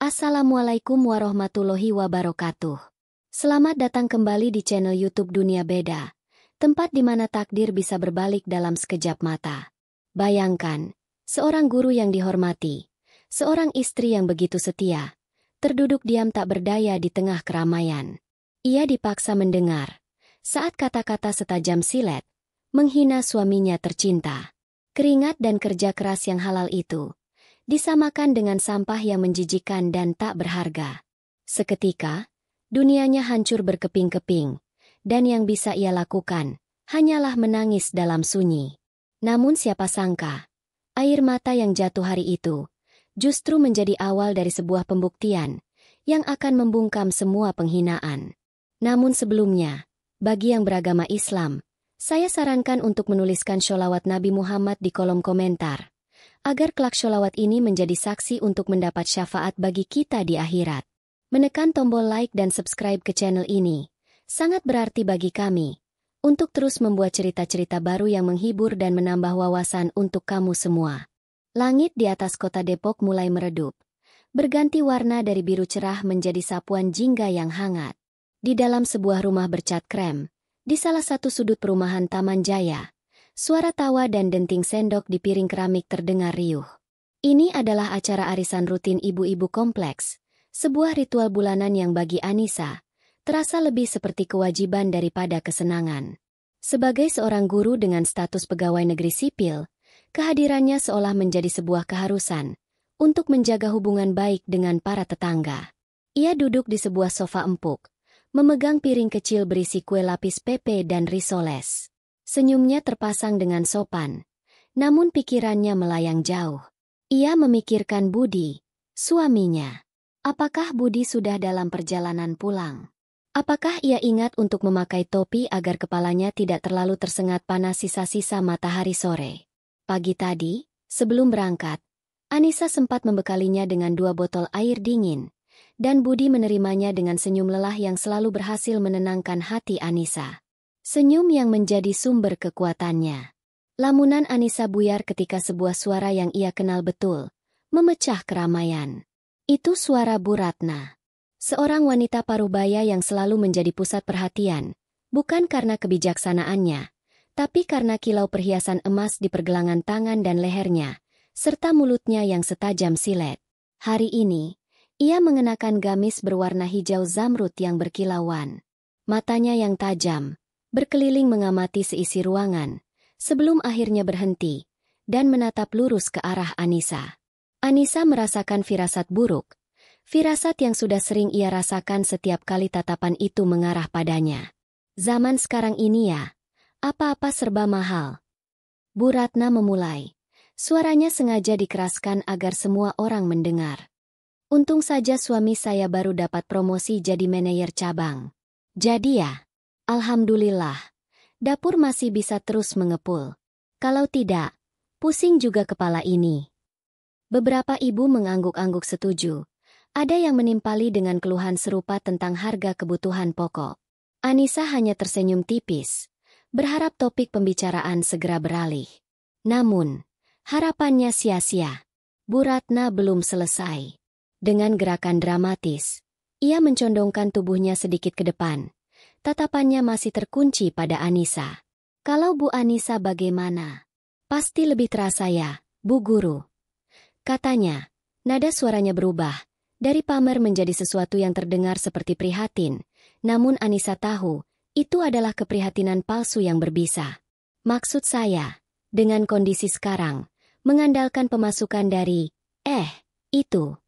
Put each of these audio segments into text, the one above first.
Assalamualaikum warahmatullahi wabarakatuh. Selamat datang kembali di channel YouTube Dunia Beda, tempat di mana takdir bisa berbalik dalam sekejap mata. Bayangkan, seorang guru yang dihormati, seorang istri yang begitu setia, terduduk diam tak berdaya di tengah keramaian. Ia dipaksa mendengar saat kata-kata setajam silet menghina suaminya tercinta. Keringat dan kerja keras yang halal itu disamakan dengan sampah yang menjijikan dan tak berharga. Seketika, dunianya hancur berkeping-keping, dan yang bisa ia lakukan hanyalah menangis dalam sunyi. Namun siapa sangka, air mata yang jatuh hari itu justru menjadi awal dari sebuah pembuktian yang akan membungkam semua penghinaan. Namun sebelumnya, bagi yang beragama Islam, saya sarankan untuk menuliskan sholawat Nabi Muhammad di kolom komentar, agar kelak sholawat ini menjadi saksi untuk mendapat syafaat bagi kita di akhirat. Menekan tombol like dan subscribe ke channel ini sangat berarti bagi kami, untuk terus membuat cerita-cerita baru yang menghibur dan menambah wawasan untuk kamu semua. Langit di atas kota Depok mulai meredup, berganti warna dari biru cerah menjadi sapuan jingga yang hangat. Di dalam sebuah rumah bercat krem, di salah satu sudut perumahan Taman Jaya, suara tawa dan denting sendok di piring keramik terdengar riuh. Ini adalah acara arisan rutin ibu-ibu kompleks, sebuah ritual bulanan yang bagi Anissa terasa lebih seperti kewajiban daripada kesenangan. Sebagai seorang guru dengan status pegawai negeri sipil, kehadirannya seolah menjadi sebuah keharusan untuk menjaga hubungan baik dengan para tetangga. Ia duduk di sebuah sofa empuk, memegang piring kecil berisi kue lapis pepe dan risoles. Senyumnya terpasang dengan sopan, namun pikirannya melayang jauh. Ia memikirkan Budi, suaminya. Apakah Budi sudah dalam perjalanan pulang? Apakah ia ingat untuk memakai topi agar kepalanya tidak terlalu tersengat panas sisa-sisa matahari sore? Pagi tadi, sebelum berangkat, Anissa sempat membekalinya dengan 2 botol air dingin, dan Budi menerimanya dengan senyum lelah yang selalu berhasil menenangkan hati Anissa. Senyum yang menjadi sumber kekuatannya. Lamunan Anissa buyar ketika sebuah suara yang ia kenal betul memecah keramaian. Itu suara Bu Ratna. Seorang wanita parubaya yang selalu menjadi pusat perhatian, bukan karena kebijaksanaannya, tapi karena kilau perhiasan emas di pergelangan tangan dan lehernya, serta mulutnya yang setajam silet. Hari ini, ia mengenakan gamis berwarna hijau zamrud yang berkilauan. Matanya yang tajam berkeliling mengamati seisi ruangan, sebelum akhirnya berhenti dan menatap lurus ke arah Anissa. Anissa merasakan firasat buruk, firasat yang sudah sering ia rasakan setiap kali tatapan itu mengarah padanya. Zaman sekarang ini ya, apa-apa serba mahal. Bu Ratna memulai. Suaranya sengaja dikeraskan agar semua orang mendengar. Untung saja suami saya baru dapat promosi jadi manajer cabang. Jadi ya, alhamdulillah, dapur masih bisa terus mengepul. Kalau tidak, pusing juga kepala ini. Beberapa ibu mengangguk-angguk setuju. Ada yang menimpali dengan keluhan serupa tentang harga kebutuhan pokok. Anissa hanya tersenyum tipis, berharap topik pembicaraan segera beralih. Namun, harapannya sia-sia. Bu Ratna belum selesai. Dengan gerakan dramatis, ia mencondongkan tubuhnya sedikit ke depan. Tatapannya masih terkunci pada Anissa. Kalau Bu Anissa bagaimana? Pasti lebih terasa ya, Bu Guru. Katanya, nada suaranya berubah, dari pamer menjadi sesuatu yang terdengar seperti prihatin. Namun Anissa tahu, itu adalah keprihatinan palsu yang berbisa. Maksud saya, dengan kondisi sekarang, mengandalkan pemasukan dari, itu.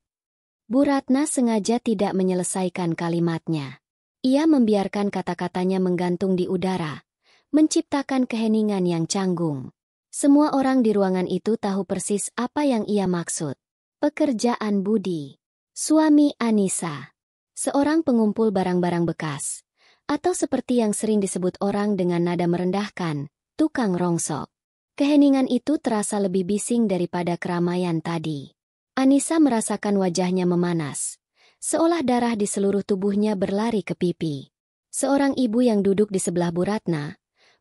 Bu Ratna sengaja tidak menyelesaikan kalimatnya. Ia membiarkan kata-katanya menggantung di udara, menciptakan keheningan yang canggung. Semua orang di ruangan itu tahu persis apa yang ia maksud. Pekerjaan Budi, suami Anissa, seorang pengumpul barang-barang bekas, atau seperti yang sering disebut orang dengan nada merendahkan, tukang rongsok. Keheningan itu terasa lebih bising daripada keramaian tadi. Anissa merasakan wajahnya memanas, seolah darah di seluruh tubuhnya berlari ke pipi. Seorang ibu yang duduk di sebelah Bu Ratna,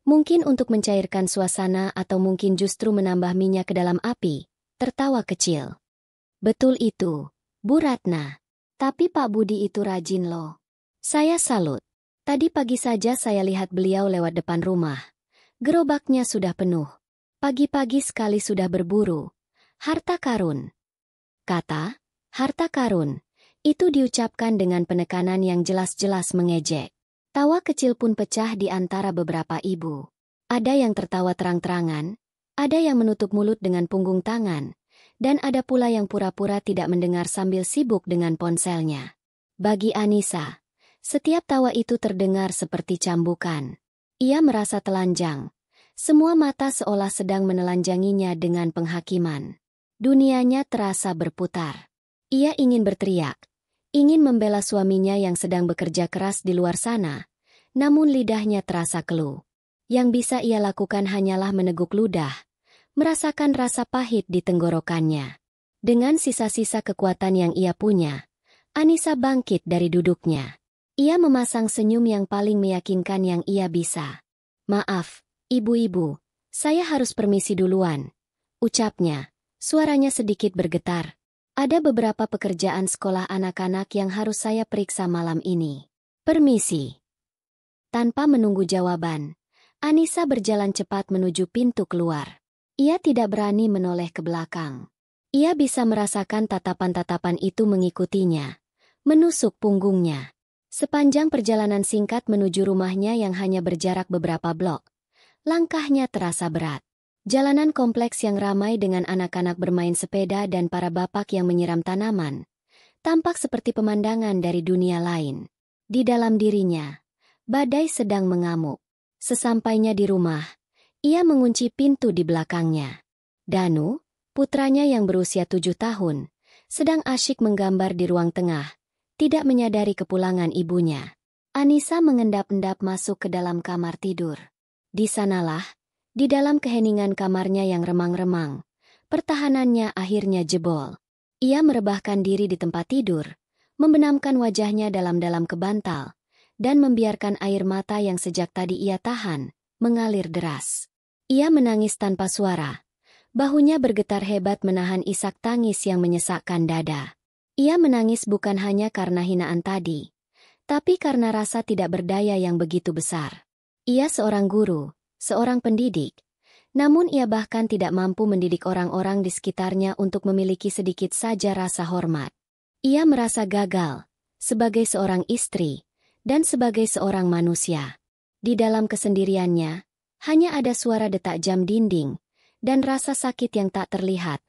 mungkin untuk mencairkan suasana atau mungkin justru menambah minyak ke dalam api, tertawa kecil. Betul itu, Bu Ratna. Tapi Pak Budi itu rajin loh. Saya salut. Tadi pagi saja saya lihat beliau lewat depan rumah. Gerobaknya sudah penuh. Pagi-pagi sekali sudah berburu. Harta karun. Kata, harta karun. Itu diucapkan dengan penekanan yang jelas-jelas mengejek. Tawa kecil pun pecah di antara beberapa ibu. Ada yang tertawa terang-terangan, ada yang menutup mulut dengan punggung tangan, dan ada pula yang pura-pura tidak mendengar sambil sibuk dengan ponselnya. Bagi Anissa, setiap tawa itu terdengar seperti cambukan. Ia merasa telanjang. Semua mata seolah sedang menelanjanginya dengan penghakiman. Dunianya terasa berputar. Ia ingin berteriak, ingin membela suaminya yang sedang bekerja keras di luar sana, namun lidahnya terasa keluh. Yang bisa ia lakukan hanyalah meneguk ludah, merasakan rasa pahit di tenggorokannya. Dengan sisa-sisa kekuatan yang ia punya, Anissa bangkit dari duduknya. Ia memasang senyum yang paling meyakinkan yang ia bisa. "Maaf, ibu-ibu, saya harus permisi duluan," ucapnya. Suaranya sedikit bergetar. "Ada beberapa pekerjaan sekolah anak-anak yang harus saya periksa malam ini. Permisi." Tanpa menunggu jawaban, Anissa berjalan cepat menuju pintu keluar. Ia tidak berani menoleh ke belakang. Ia bisa merasakan tatapan-tatapan itu mengikutinya, menusuk punggungnya. Sepanjang perjalanan singkat menuju rumahnya yang hanya berjarak beberapa blok, langkahnya terasa berat. Jalanan kompleks yang ramai dengan anak-anak bermain sepeda dan para bapak yang menyiram tanaman, tampak seperti pemandangan dari dunia lain. Di dalam dirinya, badai sedang mengamuk. Sesampainya di rumah, ia mengunci pintu di belakangnya. Danu, putranya yang berusia 7 tahun, sedang asyik menggambar di ruang tengah, tidak menyadari kepulangan ibunya. Anissa mengendap-endap masuk ke dalam kamar tidur. Di sanalah, di dalam keheningan kamarnya yang remang-remang, pertahanannya akhirnya jebol. Ia merebahkan diri di tempat tidur, membenamkan wajahnya dalam-dalam ke bantal, dan membiarkan air mata yang sejak tadi ia tahan, mengalir deras. Ia menangis tanpa suara. Bahunya bergetar hebat menahan isak tangis yang menyesakkan dada. Ia menangis bukan hanya karena hinaan tadi, tapi karena rasa tidak berdaya yang begitu besar. Ia seorang guru, seorang pendidik, namun ia bahkan tidak mampu mendidik orang-orang di sekitarnya untuk memiliki sedikit saja rasa hormat. Ia merasa gagal, sebagai seorang istri, dan sebagai seorang manusia. Di dalam kesendiriannya, hanya ada suara detak jam dinding, dan rasa sakit yang tak terlihat,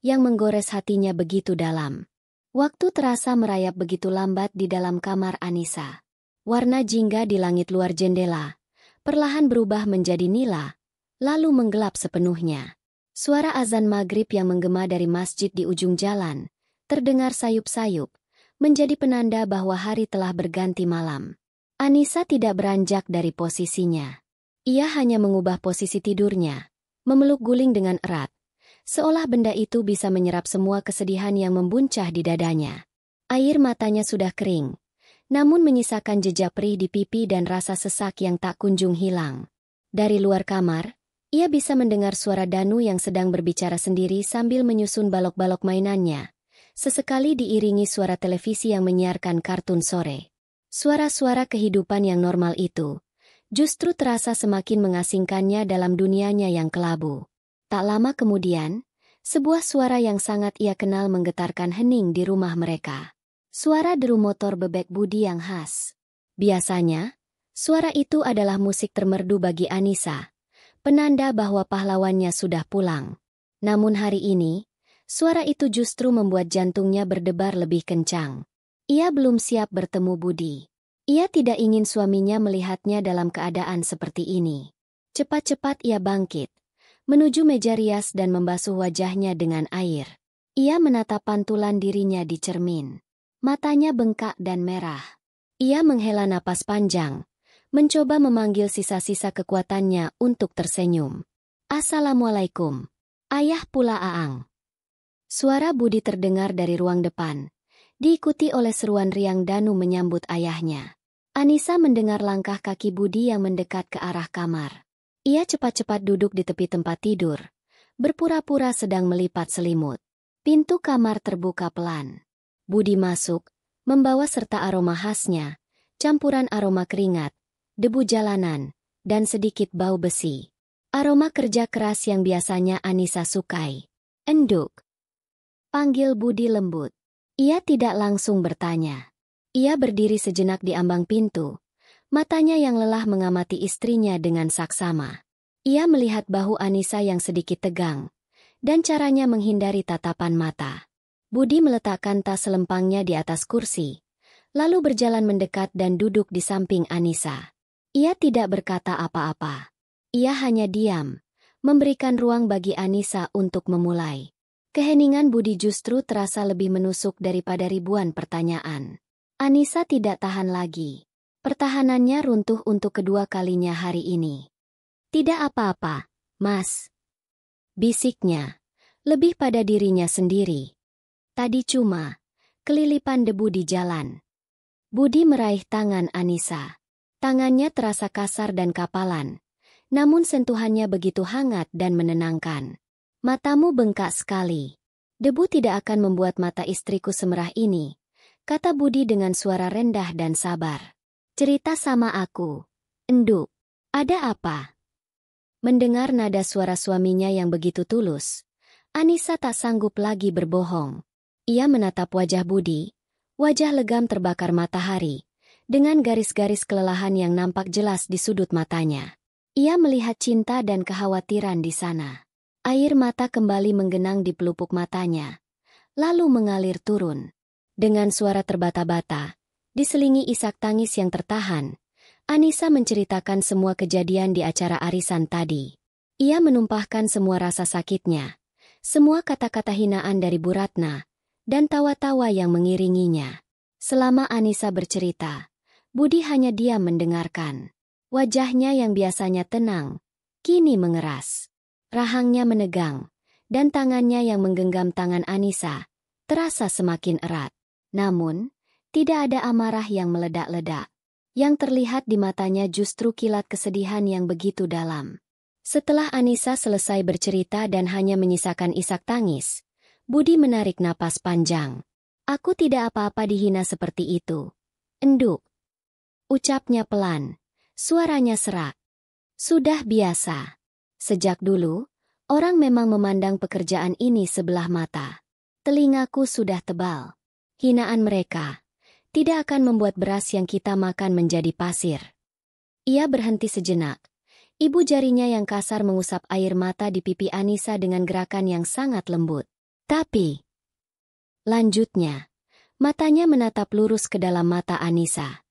yang menggores hatinya begitu dalam. Waktu terasa merayap begitu lambat di dalam kamar Anissa. Warna jingga di langit luar jendela perlahan berubah menjadi nila, lalu menggelap sepenuhnya. Suara azan maghrib yang menggema dari masjid di ujung jalan terdengar sayup-sayup, menjadi penanda bahwa hari telah berganti malam. Anissa tidak beranjak dari posisinya. Ia hanya mengubah posisi tidurnya, memeluk guling dengan erat, seolah benda itu bisa menyerap semua kesedihan yang membuncah di dadanya. Air matanya sudah kering, namun menyisakan jejak perih di pipi dan rasa sesak yang tak kunjung hilang. Dari luar kamar, ia bisa mendengar suara Danu yang sedang berbicara sendiri sambil menyusun balok-balok mainannya. Sesekali diiringi suara televisi yang menyiarkan kartun sore. Suara-suara kehidupan yang normal itu justru terasa semakin mengasingkannya dalam dunianya yang kelabu. Tak lama kemudian, sebuah suara yang sangat ia kenal menggetarkan hening di rumah mereka. Suara deru motor bebek Budi yang khas. Biasanya, suara itu adalah musik termerdu bagi Anissa, penanda bahwa pahlawannya sudah pulang. Namun hari ini, suara itu justru membuat jantungnya berdebar lebih kencang. Ia belum siap bertemu Budi. Ia tidak ingin suaminya melihatnya dalam keadaan seperti ini. Cepat-cepat ia bangkit, menuju meja rias dan membasuh wajahnya dengan air. Ia menatap pantulan dirinya di cermin. Matanya bengkak dan merah. Ia menghela napas panjang, mencoba memanggil sisa-sisa kekuatannya untuk tersenyum. "Assalamualaikum. Ayah pula Aang." Suara Budi terdengar dari ruang depan, diikuti oleh seruan riang Danu menyambut ayahnya. Anissa mendengar langkah kaki Budi yang mendekat ke arah kamar. Ia cepat-cepat duduk di tepi tempat tidur, berpura-pura sedang melipat selimut. Pintu kamar terbuka pelan. Budi masuk, membawa serta aroma khasnya, campuran aroma keringat, debu jalanan, dan sedikit bau besi. Aroma kerja keras yang biasanya Anissa sukai. "Enduk," panggil Budi lembut. Ia tidak langsung bertanya. Ia berdiri sejenak di ambang pintu, matanya yang lelah mengamati istrinya dengan saksama. Ia melihat bahu Anissa yang sedikit tegang, dan caranya menghindari tatapan mata. Budi meletakkan tas selempangnya di atas kursi, lalu berjalan mendekat dan duduk di samping Anissa. Ia tidak berkata apa-apa. Ia hanya diam, memberikan ruang bagi Anissa untuk memulai. Keheningan Budi justru terasa lebih menusuk daripada ribuan pertanyaan. Anissa tidak tahan lagi. Pertahanannya runtuh untuk kedua kalinya hari ini. "Tidak apa-apa, Mas," bisiknya, lebih pada dirinya sendiri. "Tadi cuma kelilipan debu di jalan." Budi meraih tangan Anissa. Tangannya terasa kasar dan kapalan, namun sentuhannya begitu hangat dan menenangkan. "Matamu bengkak sekali. Debu tidak akan membuat mata istriku semerah ini," kata Budi dengan suara rendah dan sabar. "Cerita sama aku, Enduk. Ada apa?" Mendengar nada suara suaminya yang begitu tulus, Anissa tak sanggup lagi berbohong. Ia menatap wajah Budi, wajah legam terbakar matahari, dengan garis-garis kelelahan yang nampak jelas di sudut matanya. Ia melihat cinta dan kekhawatiran di sana. Air mata kembali menggenang di pelupuk matanya, lalu mengalir turun. Dengan suara terbata-bata, diselingi isak tangis yang tertahan, Anissa menceritakan semua kejadian di acara arisan tadi. Ia menumpahkan semua rasa sakitnya, semua kata-kata hinaan dari Bu Ratna, dan tawa-tawa yang mengiringinya. Selama Anissa bercerita, Budi hanya diam mendengarkan. Wajahnya yang biasanya tenang, kini mengeras. Rahangnya menegang, dan tangannya yang menggenggam tangan Anissa terasa semakin erat. Namun, tidak ada amarah yang meledak-ledak. Yang terlihat di matanya justru kilat kesedihan yang begitu dalam. Setelah Anissa selesai bercerita dan hanya menyisakan isak tangis, Budi menarik napas panjang. "Aku tidak apa-apa dihina seperti itu, Enduk," ucapnya pelan, suaranya serak. "Sudah biasa. Sejak dulu, orang memang memandang pekerjaan ini sebelah mata. Telingaku sudah tebal. Hinaan mereka tidak akan membuat beras yang kita makan menjadi pasir." Ia berhenti sejenak. Ibu jarinya yang kasar mengusap air mata di pipi Anissa dengan gerakan yang sangat lembut. "Tapi," lanjutnya, matanya menatap lurus ke dalam mata Anissa.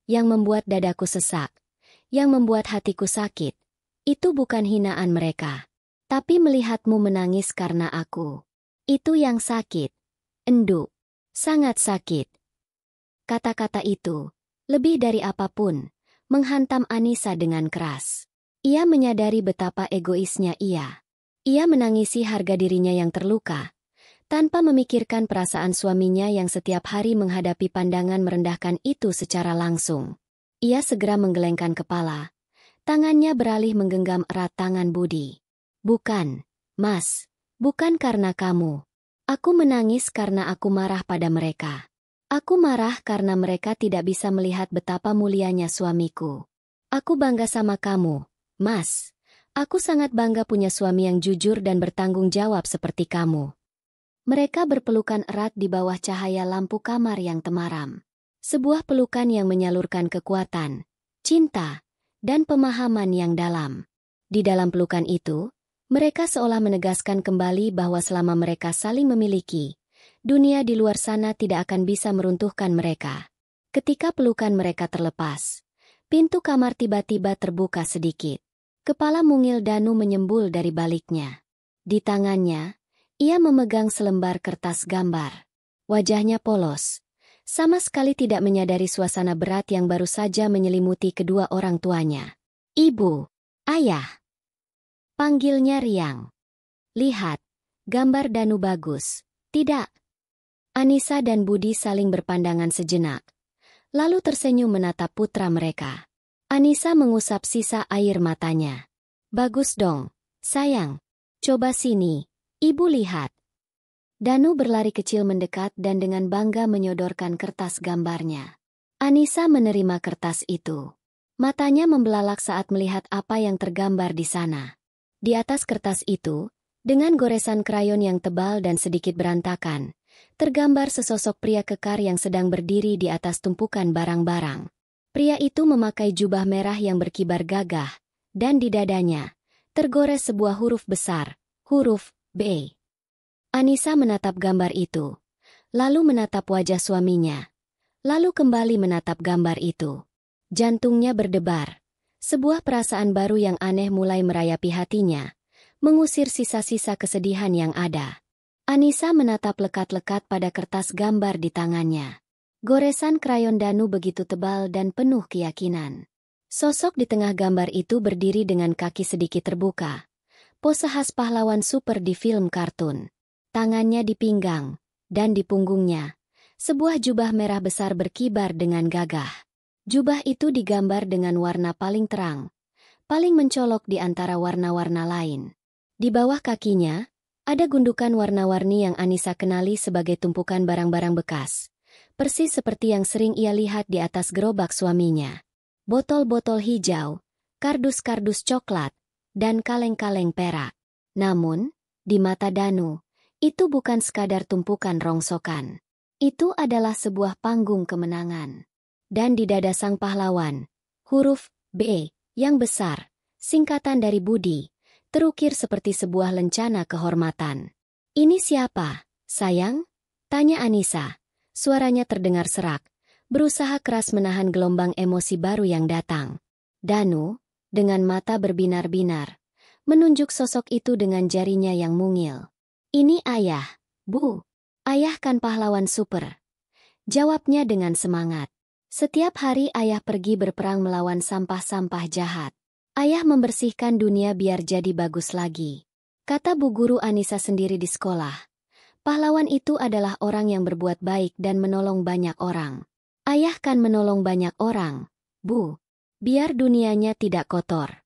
"Yang membuat dadaku sesak, yang membuat hatiku sakit, itu bukan hinaan mereka. Tapi melihatmu menangis karena aku. Itu yang sakit, Enduk. Sangat sakit." Kata-kata itu, lebih dari apapun, menghantam Anissa dengan keras. Ia menyadari betapa egoisnya ia. Ia menangisi harga dirinya yang terluka, tanpa memikirkan perasaan suaminya yang setiap hari menghadapi pandangan merendahkan itu secara langsung. Ia segera menggelengkan kepala. Tangannya beralih menggenggam erat tangan Budi. "Bukan, Mas. Bukan karena kamu. Aku menangis karena aku marah pada mereka. Aku marah karena mereka tidak bisa melihat betapa mulianya suamiku. Aku bangga sama kamu, Mas. Aku sangat bangga punya suami yang jujur dan bertanggung jawab seperti kamu." Mereka berpelukan erat di bawah cahaya lampu kamar yang temaram. Sebuah pelukan yang menyalurkan kekuatan, cinta, dan pemahaman yang dalam. Di dalam pelukan itu, mereka seolah menegaskan kembali bahwa selama mereka saling memiliki, dunia di luar sana tidak akan bisa meruntuhkan mereka. Ketika pelukan mereka terlepas, pintu kamar tiba-tiba terbuka sedikit. Kepala mungil Danu menyembul dari baliknya. Di tangannya, ia memegang selembar kertas gambar. Wajahnya polos, sama sekali tidak menyadari suasana berat yang baru saja menyelimuti kedua orang tuanya. "Ibu, Ayah," panggilnya riang. "Lihat, gambar Danu bagus, tidak?" Anissa dan Budi saling berpandangan sejenak, lalu tersenyum menatap putra mereka. Anissa mengusap sisa air matanya. "Bagus dong, sayang. Coba sini, Ibu lihat." Danu berlari kecil mendekat dan dengan bangga menyodorkan kertas gambarnya. Anissa menerima kertas itu. Matanya membelalak saat melihat apa yang tergambar di sana. Di atas kertas itu, dengan goresan krayon yang tebal dan sedikit berantakan, tergambar sesosok pria kekar yang sedang berdiri di atas tumpukan barang-barang. Pria itu memakai jubah merah yang berkibar gagah, dan di dadanya tergores sebuah huruf besar, huruf B. Anissa menatap gambar itu, lalu menatap wajah suaminya, lalu kembali menatap gambar itu. Jantungnya berdebar. Sebuah perasaan baru yang aneh mulai merayapi hatinya, mengusir sisa-sisa kesedihan yang ada. Anissa menatap lekat-lekat pada kertas gambar di tangannya. Goresan krayon Danu begitu tebal dan penuh keyakinan. Sosok di tengah gambar itu berdiri dengan kaki sedikit terbuka. Pose khas pahlawan super di film kartun. Tangannya di pinggang, dan di punggungnya, sebuah jubah merah besar berkibar dengan gagah. Jubah itu digambar dengan warna paling terang, paling mencolok di antara warna-warna lain. Di bawah kakinya, ada gundukan warna-warni yang Anissa kenali sebagai tumpukan barang-barang bekas. Persis seperti yang sering ia lihat di atas gerobak suaminya. Botol-botol hijau, kardus-kardus coklat, dan kaleng-kaleng perak. Namun, di mata Danu, itu bukan sekadar tumpukan rongsokan. Itu adalah sebuah panggung kemenangan. Dan di dada sang pahlawan, huruf B yang besar, singkatan dari Budi, terukir seperti sebuah lencana kehormatan. "Ini siapa, sayang?" tanya Anissa. Suaranya terdengar serak, berusaha keras menahan gelombang emosi baru yang datang. Danu, dengan mata berbinar-binar, menunjuk sosok itu dengan jarinya yang mungil. "Ini ayah, Bu. Ayah kan pahlawan super," jawabnya dengan semangat. "Setiap hari ayah pergi berperang melawan sampah-sampah jahat. Ayah membersihkan dunia biar jadi bagus lagi," kata Bu Guru Anissa sendiri di sekolah. Pahlawan itu adalah orang yang berbuat baik dan menolong banyak orang. Ayah kan menolong banyak orang, Bu. Biar dunianya tidak kotor.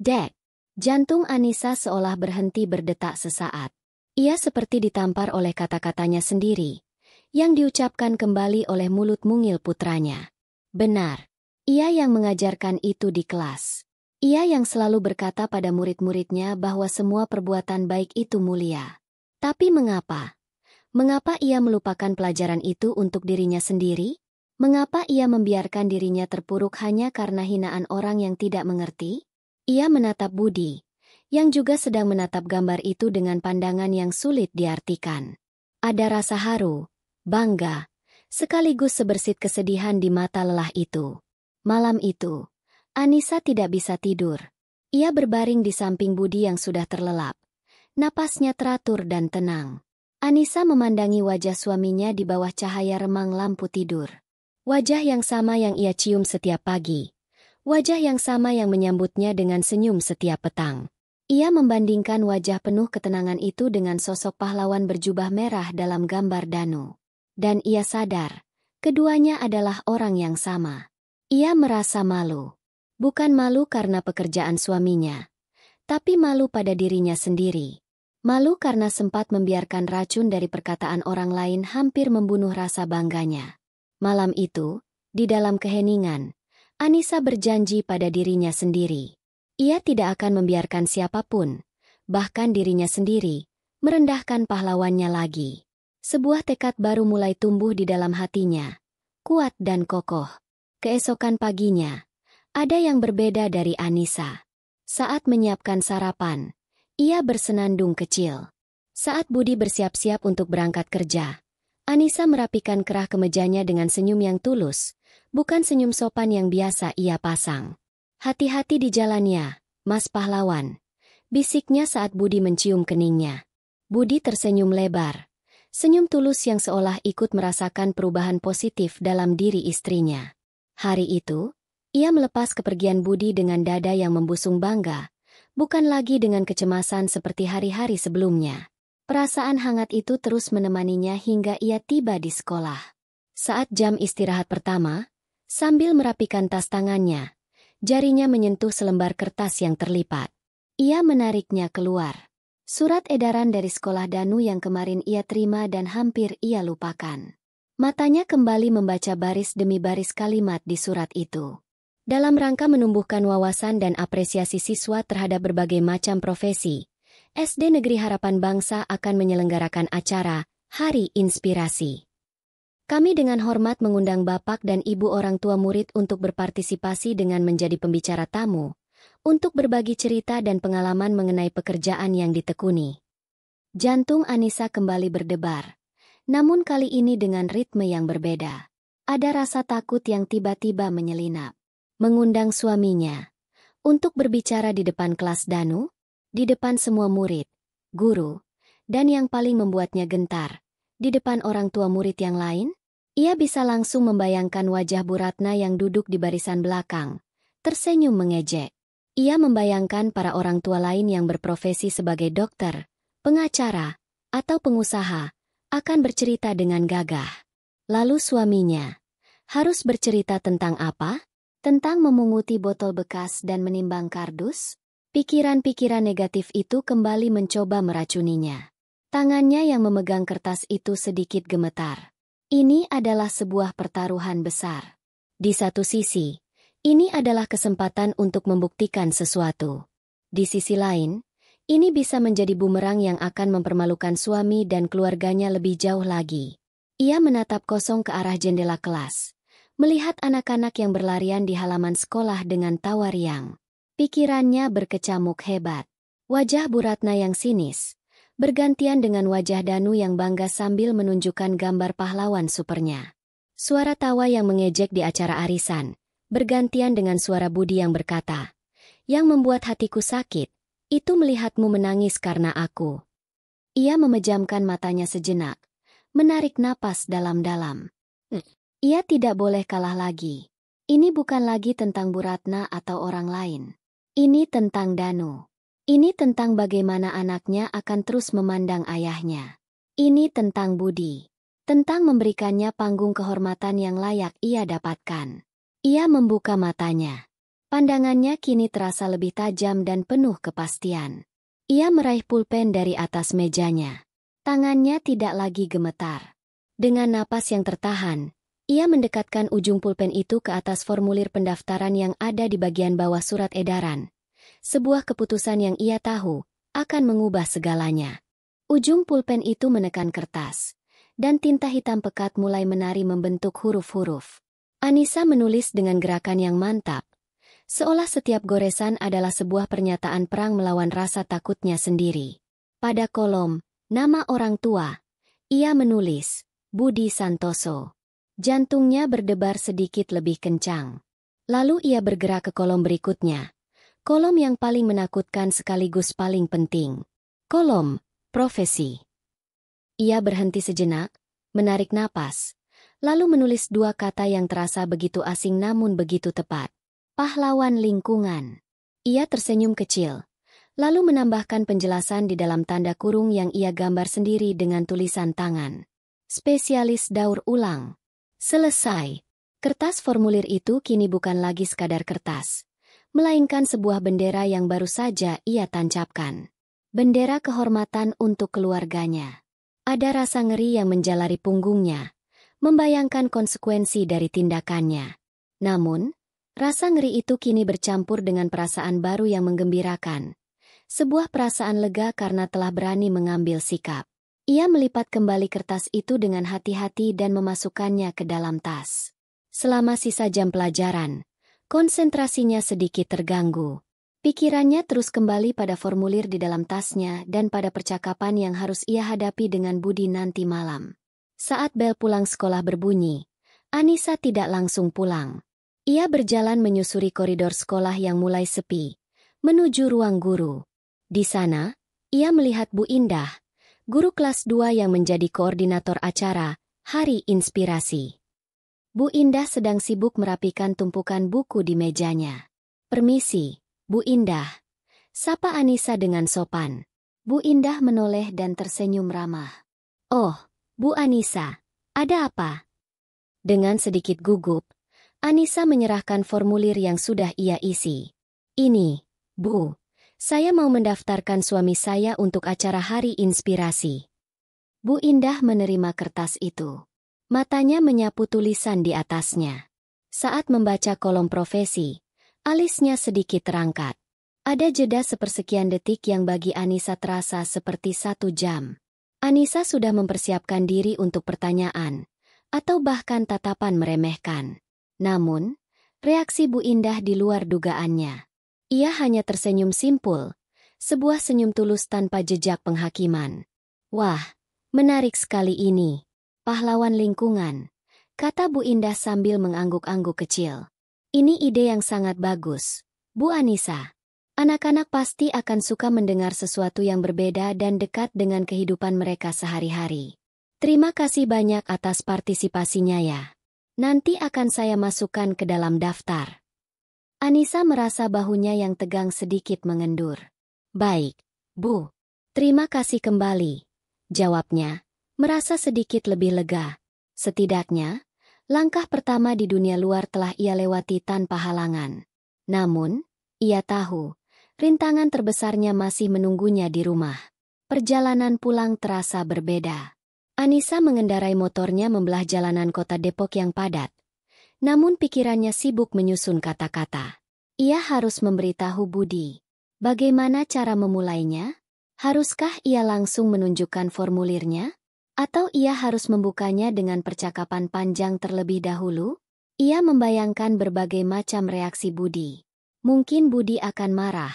Dek. Jantung Anissa seolah berhenti berdetak sesaat. Ia seperti ditampar oleh kata-katanya sendiri, yang diucapkan kembali oleh mulut mungil putranya. Benar. Ia yang mengajarkan itu di kelas. Ia yang selalu berkata pada murid-muridnya bahwa semua perbuatan baik itu mulia. Tapi mengapa? Mengapa ia melupakan pelajaran itu untuk dirinya sendiri? Mengapa ia membiarkan dirinya terpuruk hanya karena hinaan orang yang tidak mengerti? Ia menatap Budi, yang juga sedang menatap gambar itu dengan pandangan yang sulit diartikan. Ada rasa haru, bangga, sekaligus sebersit kesedihan di mata lelah itu. Malam itu, Anissa tidak bisa tidur. Ia berbaring di samping Budi yang sudah terlelap. Napasnya teratur dan tenang. Anissa memandangi wajah suaminya di bawah cahaya remang lampu tidur. Wajah yang sama yang ia cium setiap pagi. Wajah yang sama yang menyambutnya dengan senyum setiap petang. Ia membandingkan wajah penuh ketenangan itu dengan sosok pahlawan berjubah merah dalam gambar Danu. Dan ia sadar, keduanya adalah orang yang sama. Ia merasa malu. Bukan malu karena pekerjaan suaminya, tapi malu pada dirinya sendiri. Malu karena sempat membiarkan racun dari perkataan orang lain hampir membunuh rasa bangganya. Malam itu, di dalam keheningan, Anissa berjanji pada dirinya sendiri. Ia tidak akan membiarkan siapapun, bahkan dirinya sendiri, merendahkan pahlawannya lagi. Sebuah tekad baru mulai tumbuh di dalam hatinya, kuat dan kokoh. Keesokan paginya, ada yang berbeda dari Anissa. Saat menyiapkan sarapan, ia bersenandung kecil. Saat Budi bersiap-siap untuk berangkat kerja, Anissa merapikan kerah kemejanya dengan senyum yang tulus, bukan senyum sopan yang biasa ia pasang. "Hati-hati di jalannya, Mas Pahlawan," bisiknya saat Budi mencium keningnya. Budi tersenyum lebar, senyum tulus yang seolah ikut merasakan perubahan positif dalam diri istrinya. Hari itu, ia melepas kepergian Budi dengan dada yang membusung bangga, bukan lagi dengan kecemasan seperti hari-hari sebelumnya. Perasaan hangat itu terus menemaninya hingga ia tiba di sekolah. Saat jam istirahat pertama, sambil merapikan tas tangannya, jarinya menyentuh selembar kertas yang terlipat. Ia menariknya keluar. Surat edaran dari sekolah Danu yang kemarin ia terima dan hampir ia lupakan. Matanya kembali membaca baris demi baris kalimat di surat itu. Dalam rangka menumbuhkan wawasan dan apresiasi siswa terhadap berbagai macam profesi, SD Negeri Harapan Bangsa akan menyelenggarakan acara Hari Inspirasi. Kami dengan hormat mengundang Bapak dan Ibu orang tua murid untuk berpartisipasi dengan menjadi pembicara tamu, untuk berbagi cerita dan pengalaman mengenai pekerjaan yang ditekuni. Jantung Anissa kembali berdebar, namun kali ini dengan ritme yang berbeda. Ada rasa takut yang tiba-tiba menyelinap. Mengundang suaminya untuk berbicara di depan kelas Danu, di depan semua murid, guru, dan yang paling membuatnya gentar, di depan orang tua murid yang lain. Ia bisa langsung membayangkan wajah Bu Ratna yang duduk di barisan belakang, tersenyum mengejek. Ia membayangkan para orang tua lain yang berprofesi sebagai dokter, pengacara, atau pengusaha, akan bercerita dengan gagah. Lalu suaminya harus bercerita tentang apa? Tentang memunguti botol bekas dan menimbang kardus? Pikiran-pikiran negatif itu kembali mencoba meracuninya. Tangannya yang memegang kertas itu sedikit gemetar. Ini adalah sebuah pertaruhan besar. Di satu sisi, ini adalah kesempatan untuk membuktikan sesuatu. Di sisi lain, ini bisa menjadi bumerang yang akan mempermalukan suami dan keluarganya lebih jauh lagi. Ia menatap kosong ke arah jendela kelas, melihat anak-anak yang berlarian di halaman sekolah dengan tawa riang. Pikirannya berkecamuk hebat. Wajah Bu Ratna yang sinis bergantian dengan wajah Danu yang bangga sambil menunjukkan gambar pahlawan supernya. Suara tawa yang mengejek di acara arisan bergantian dengan suara Budi yang berkata, "Yang membuat hatiku sakit, itu melihatmu menangis karena aku." Ia memejamkan matanya sejenak, menarik napas dalam-dalam. Ia tidak boleh kalah lagi. Ini bukan lagi tentang Bu Ratna atau orang lain. Ini tentang Danu. Ini tentang bagaimana anaknya akan terus memandang ayahnya. Ini tentang Budi. Tentang memberikannya panggung kehormatan yang layak ia dapatkan. Ia membuka matanya. Pandangannya kini terasa lebih tajam dan penuh kepastian. Ia meraih pulpen dari atas mejanya. Tangannya tidak lagi gemetar. Dengan napas yang tertahan, ia mendekatkan ujung pulpen itu ke atas formulir pendaftaran yang ada di bagian bawah surat edaran. Sebuah keputusan yang ia tahu akan mengubah segalanya. Ujung pulpen itu menekan kertas, dan tinta hitam pekat mulai menari membentuk huruf-huruf. Anissa menulis dengan gerakan yang mantap, seolah setiap goresan adalah sebuah pernyataan perang melawan rasa takutnya sendiri. Pada kolom nama orang tua, ia menulis, Budi Santoso. Jantungnya berdebar sedikit lebih kencang. Lalu ia bergerak ke kolom berikutnya. Kolom yang paling menakutkan sekaligus paling penting. Kolom profesi. Ia berhenti sejenak, menarik napas, lalu menulis dua kata yang terasa begitu asing namun begitu tepat. Pahlawan lingkungan. Ia tersenyum kecil, lalu menambahkan penjelasan di dalam tanda kurung yang ia gambar sendiri dengan tulisan tangan. Spesialis daur ulang. Selesai. Kertas formulir itu kini bukan lagi sekadar kertas, melainkan sebuah bendera yang baru saja ia tancapkan. Bendera kehormatan untuk keluarganya. Ada rasa ngeri yang menjalari punggungnya, membayangkan konsekuensi dari tindakannya. Namun, rasa ngeri itu kini bercampur dengan perasaan baru yang menggembirakan. Sebuah perasaan lega karena telah berani mengambil sikap. Ia melipat kembali kertas itu dengan hati-hati dan memasukkannya ke dalam tas. Selama sisa jam pelajaran, konsentrasinya sedikit terganggu. Pikirannya terus kembali pada formulir di dalam tasnya dan pada percakapan yang harus ia hadapi dengan Budi nanti malam. Saat bel pulang sekolah berbunyi, Anissa tidak langsung pulang. Ia berjalan menyusuri koridor sekolah yang mulai sepi, menuju ruang guru. Di sana, ia melihat Bu Indah, guru kelas 2 yang menjadi koordinator acara Hari Inspirasi. Bu Indah sedang sibuk merapikan tumpukan buku di mejanya. "Permisi, Bu Indah," sapa Anissa dengan sopan. Bu Indah menoleh dan tersenyum ramah. "Oh, Bu Anissa, ada apa?" Dengan sedikit gugup, Anissa menyerahkan formulir yang sudah ia isi. "Ini, Bu, Saya mau mendaftarkan suami saya untuk acara Hari Inspirasi. Bu Indah menerima kertas itu. Matanya menyapu tulisan di atasnya. Saat membaca kolom profesi, alisnya sedikit terangkat. Ada jeda sepersekian detik yang bagi Anissa terasa seperti 1 jam. Anissa sudah mempersiapkan diri untuk pertanyaan, atau bahkan tatapan meremehkan. Namun, reaksi Bu Indah di luar dugaannya. Ia hanya tersenyum simpul, sebuah senyum tulus tanpa jejak penghakiman. Wah, menarik sekali ini. Pahlawan lingkungan, kata Bu Indah sambil mengangguk-angguk kecil. Ini ide yang sangat bagus, Bu Anissa. Anak-anak pasti akan suka mendengar sesuatu yang berbeda dan dekat dengan kehidupan mereka sehari-hari. Terima kasih banyak atas partisipasinya ya. Nanti akan saya masukkan ke dalam daftar. Anissa merasa bahunya yang tegang sedikit mengendur. Baik, Bu. Terima kasih kembali. Jawabnya, merasa sedikit lebih lega. Setidaknya, langkah pertama di dunia luar telah ia lewati tanpa halangan. Namun, ia tahu, rintangan terbesarnya masih menunggunya di rumah. Perjalanan pulang terasa berbeda. Anissa mengendarai motornya membelah jalanan kota Depok yang padat. Namun pikirannya sibuk menyusun kata-kata. Ia harus memberitahu Budi. Bagaimana cara memulainya? Haruskah ia langsung menunjukkan formulirnya? Atau ia harus membukanya dengan percakapan panjang terlebih dahulu? Ia membayangkan berbagai macam reaksi Budi. Mungkin Budi akan marah,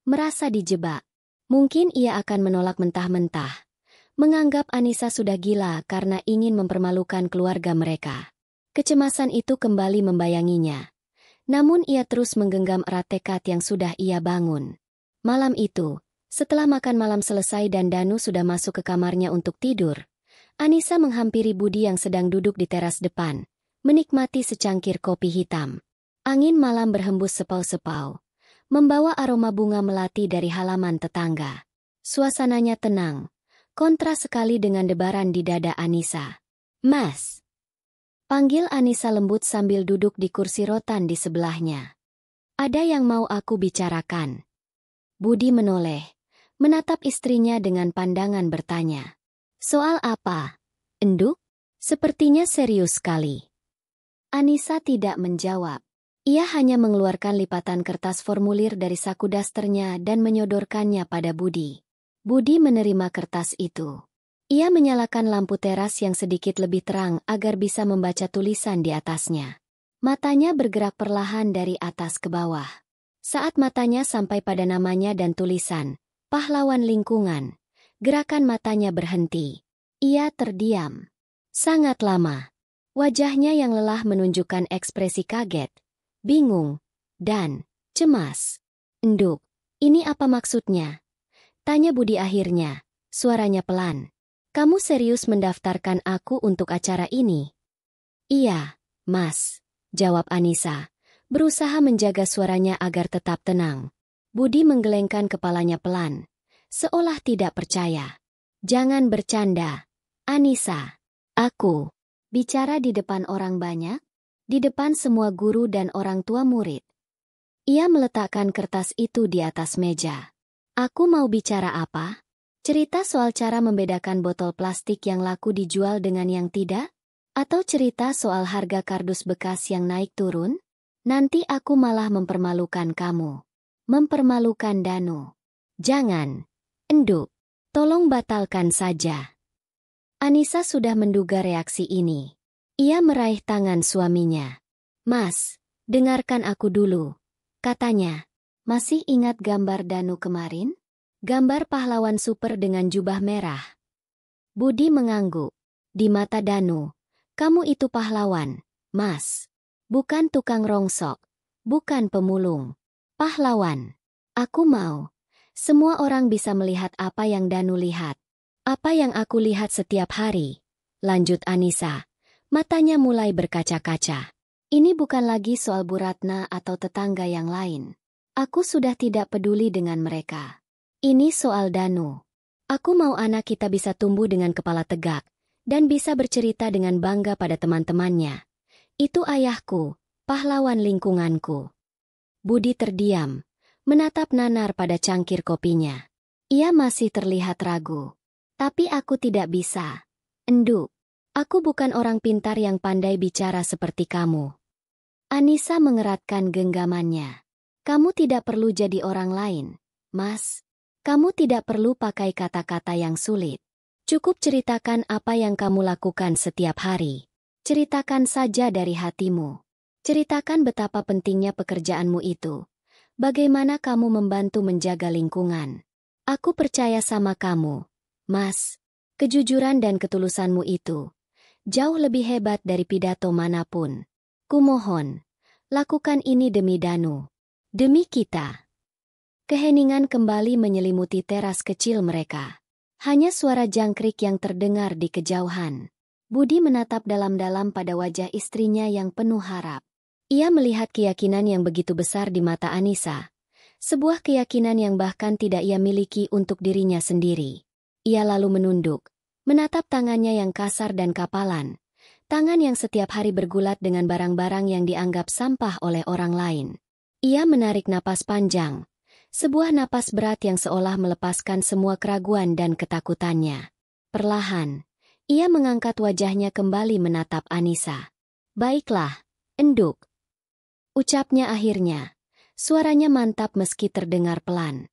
merasa dijebak. Mungkin ia akan menolak mentah-mentah, menganggap Anissa sudah gila karena ingin mempermalukan keluarga mereka. Kecemasan itu kembali membayanginya. Namun ia terus menggenggam erat tekad yang sudah ia bangun. Malam itu, setelah makan malam selesai dan Danu sudah masuk ke kamarnya untuk tidur, Anissa menghampiri Budi yang sedang duduk di teras depan, menikmati secangkir kopi hitam. Angin malam berhembus sepau-sepau, membawa aroma bunga melati dari halaman tetangga. Suasananya tenang, kontras sekali dengan debaran di dada Anissa. Mas, panggil Anissa lembut sambil duduk di kursi rotan di sebelahnya. Ada yang mau aku bicarakan. Budi menoleh, menatap istrinya dengan pandangan bertanya. Soal apa? Enduk? Sepertinya serius sekali. Anissa tidak menjawab. Ia hanya mengeluarkan lipatan kertas formulir dari saku dasternya dan menyodorkannya pada Budi. Budi menerima kertas itu. Ia menyalakan lampu teras yang sedikit lebih terang agar bisa membaca tulisan di atasnya. Matanya bergerak perlahan dari atas ke bawah. Saat matanya sampai pada namanya dan tulisan, pahlawan lingkungan, gerakan matanya berhenti. Ia terdiam. Sangat lama. Wajahnya yang lelah menunjukkan ekspresi kaget, bingung, dan cemas. Enduk, ini apa maksudnya? Tanya Budi akhirnya, suaranya pelan. Kamu serius mendaftarkan aku untuk acara ini? Iya, Mas, jawab Anissa, berusaha menjaga suaranya agar tetap tenang. Budi menggelengkan kepalanya pelan, seolah tidak percaya. Jangan bercanda, Anissa. Aku bicara di depan orang banyak? Di depan semua guru dan orang tua murid. Ia meletakkan kertas itu di atas meja. Aku mau bicara apa? Cerita soal cara membedakan botol plastik yang laku dijual dengan yang tidak? Atau cerita soal harga kardus bekas yang naik turun? Nanti aku malah mempermalukan kamu. Mempermalukan Danu. Jangan. Enduk. Tolong batalkan saja. Anissa sudah menduga reaksi ini. Ia meraih tangan suaminya. Mas, dengarkan aku dulu. Katanya, masih ingat gambar Danu kemarin? Gambar pahlawan super dengan jubah merah. Budi mengangguk. Di mata Danu, kamu itu pahlawan, Mas. Bukan tukang rongsok. Bukan pemulung. Pahlawan. Aku mau. Semua orang bisa melihat apa yang Danu lihat. Apa yang aku lihat setiap hari. Lanjut Anissa. Matanya mulai berkaca-kaca. Ini bukan lagi soal Bu Ratna atau tetangga yang lain. Aku sudah tidak peduli dengan mereka. Ini soal Danu. Aku mau anak kita bisa tumbuh dengan kepala tegak, dan bisa bercerita dengan bangga pada teman-temannya. Itu ayahku, pahlawan lingkunganku. Budi terdiam, menatap nanar pada cangkir kopinya. Ia masih terlihat ragu. Tapi aku tidak bisa. Enduk. Aku bukan orang pintar yang pandai bicara seperti kamu. Anissa mengeratkan genggamannya. Kamu tidak perlu jadi orang lain, Mas. Kamu tidak perlu pakai kata-kata yang sulit. Cukup ceritakan apa yang kamu lakukan setiap hari. Ceritakan saja dari hatimu. Ceritakan betapa pentingnya pekerjaanmu itu. Bagaimana kamu membantu menjaga lingkungan. Aku percaya sama kamu, Mas. Kejujuran dan ketulusanmu itu jauh lebih hebat dari pidato manapun. Kumohon, lakukan ini demi Danu. Demi kita. Keheningan kembali menyelimuti teras kecil mereka. Hanya suara jangkrik yang terdengar di kejauhan. Budi menatap dalam-dalam pada wajah istrinya yang penuh harap. Ia melihat keyakinan yang begitu besar di mata Anissa. Sebuah keyakinan yang bahkan tidak ia miliki untuk dirinya sendiri. Ia lalu menunduk, menatap tangannya yang kasar dan kapalan. Tangan yang setiap hari bergulat dengan barang-barang yang dianggap sampah oleh orang lain. Ia menarik napas panjang. Sebuah napas berat yang seolah melepaskan semua keraguan dan ketakutannya. Perlahan, ia mengangkat wajahnya kembali menatap Anissa. Baiklah, Enduk. Ucapnya akhirnya. Suaranya mantap meski terdengar pelan.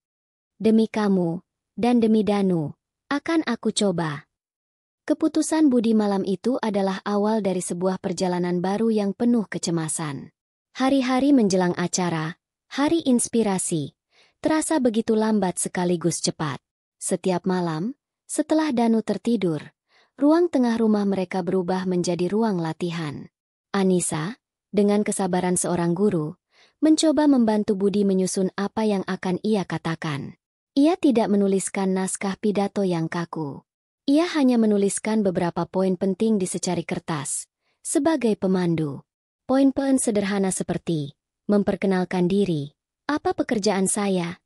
Demi kamu, dan demi Danu, akan aku coba. Keputusan Budi malam itu adalah awal dari sebuah perjalanan baru yang penuh kecemasan. Hari-hari menjelang acara, hari inspirasi, terasa begitu lambat sekaligus cepat. Setiap malam, setelah Danu tertidur, ruang tengah rumah mereka berubah menjadi ruang latihan. Anissa, dengan kesabaran seorang guru, mencoba membantu Budi menyusun apa yang akan ia katakan. Ia tidak menuliskan naskah pidato yang kaku. Ia hanya menuliskan beberapa poin penting di secari kertas, sebagai pemandu. Poin-poin sederhana seperti, memperkenalkan diri, apa pekerjaan saya,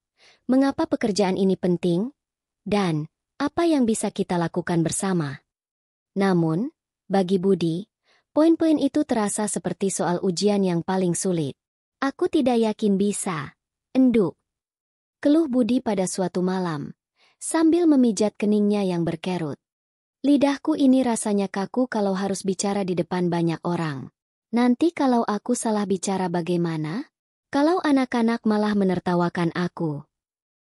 mengapa pekerjaan ini penting, dan apa yang bisa kita lakukan bersama. Namun, bagi Budi, poin-poin itu terasa seperti soal ujian yang paling sulit. Aku tidak yakin bisa, Enduk. Keluh Budi pada suatu malam, sambil memijat keningnya yang berkerut. Lidahku ini rasanya kaku kalau harus bicara di depan banyak orang. Nanti kalau aku salah bicara bagaimana? Kalau anak-anak malah menertawakan aku.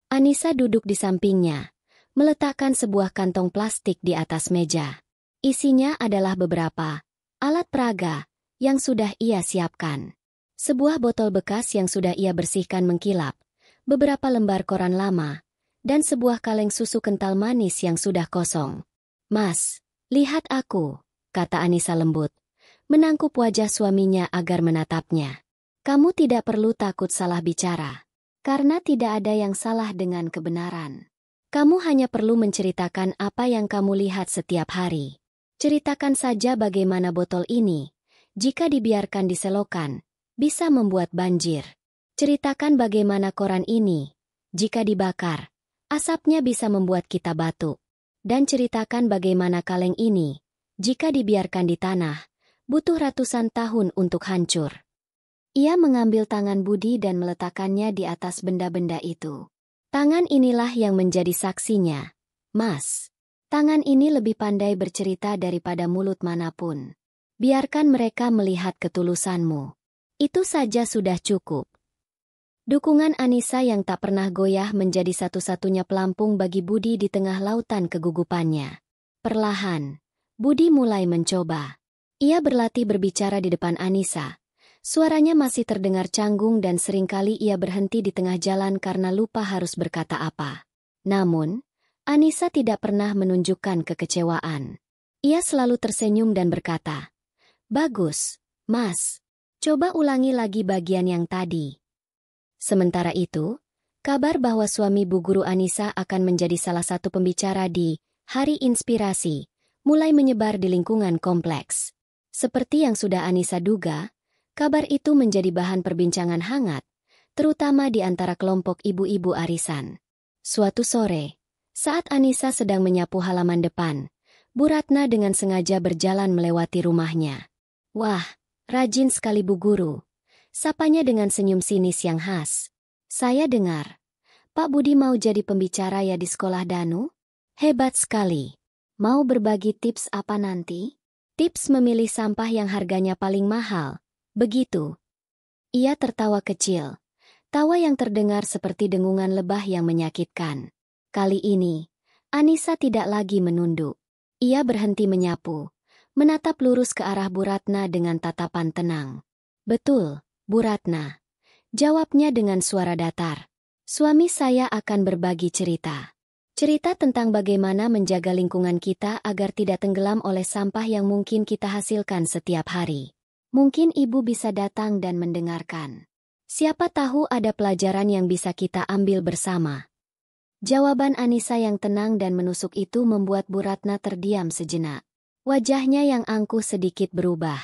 Anissa duduk di sampingnya, meletakkan sebuah kantong plastik di atas meja. Isinya adalah beberapa alat peraga yang sudah ia siapkan. Sebuah botol bekas yang sudah ia bersihkan mengkilap, beberapa lembar koran lama, dan sebuah kaleng susu kental manis yang sudah kosong. Mas, lihat aku, kata Anissa lembut, menangkup wajah suaminya agar menatapnya. Kamu tidak perlu takut salah bicara, karena tidak ada yang salah dengan kebenaran. Kamu hanya perlu menceritakan apa yang kamu lihat setiap hari. Ceritakan saja bagaimana botol ini, jika dibiarkan diselokan, bisa membuat banjir. Ceritakan bagaimana koran ini, jika dibakar, asapnya bisa membuat kita batuk. Dan ceritakan bagaimana kaleng ini, jika dibiarkan di tanah, butuh ratusan tahun untuk hancur. Ia mengambil tangan Budi dan meletakkannya di atas benda-benda itu. Tangan inilah yang menjadi saksinya, Mas. Tangan ini lebih pandai bercerita daripada mulut manapun. Biarkan mereka melihat ketulusanmu. Itu saja sudah cukup. Dukungan Anissa yang tak pernah goyah menjadi satu-satunya pelampung bagi Budi di tengah lautan kegugupannya. Perlahan, Budi mulai mencoba. Ia berlatih berbicara di depan Anissa. Suaranya masih terdengar canggung dan seringkali ia berhenti di tengah jalan karena lupa harus berkata apa. Namun, Anissa tidak pernah menunjukkan kekecewaan. Ia selalu tersenyum dan berkata, "Bagus, Mas. Coba ulangi lagi bagian yang tadi." Sementara itu, kabar bahwa suami Bu Guru Anissa akan menjadi salah satu pembicara di Hari Inspirasi mulai menyebar di lingkungan kompleks. Seperti yang sudah Anissa duga, kabar itu menjadi bahan perbincangan hangat, terutama di antara kelompok ibu-ibu arisan. Suatu sore, saat Anissa sedang menyapu halaman depan, Bu Ratna dengan sengaja berjalan melewati rumahnya. "Wah, rajin sekali Bu Guru," sapanya dengan senyum sinis yang khas. Saya dengar, Pak Budi mau jadi pembicara ya di sekolah Danu? Hebat sekali. Mau berbagi tips apa nanti? Tips memilih sampah yang harganya paling mahal. Begitu. Ia tertawa kecil. Tawa yang terdengar seperti dengungan lebah yang menyakitkan. Kali ini, Anissa tidak lagi menunduk. Ia berhenti menyapu, menatap lurus ke arah Bu Ratna dengan tatapan tenang. Betul, Bu Ratna. Jawabnya dengan suara datar. Suami saya akan berbagi cerita. Cerita tentang bagaimana menjaga lingkungan kita agar tidak tenggelam oleh sampah yang mungkin kita hasilkan setiap hari. Mungkin ibu bisa datang dan mendengarkan. Siapa tahu ada pelajaran yang bisa kita ambil bersama. Jawaban Anissa yang tenang dan menusuk itu membuat Bu Ratna terdiam sejenak. Wajahnya yang angkuh sedikit berubah.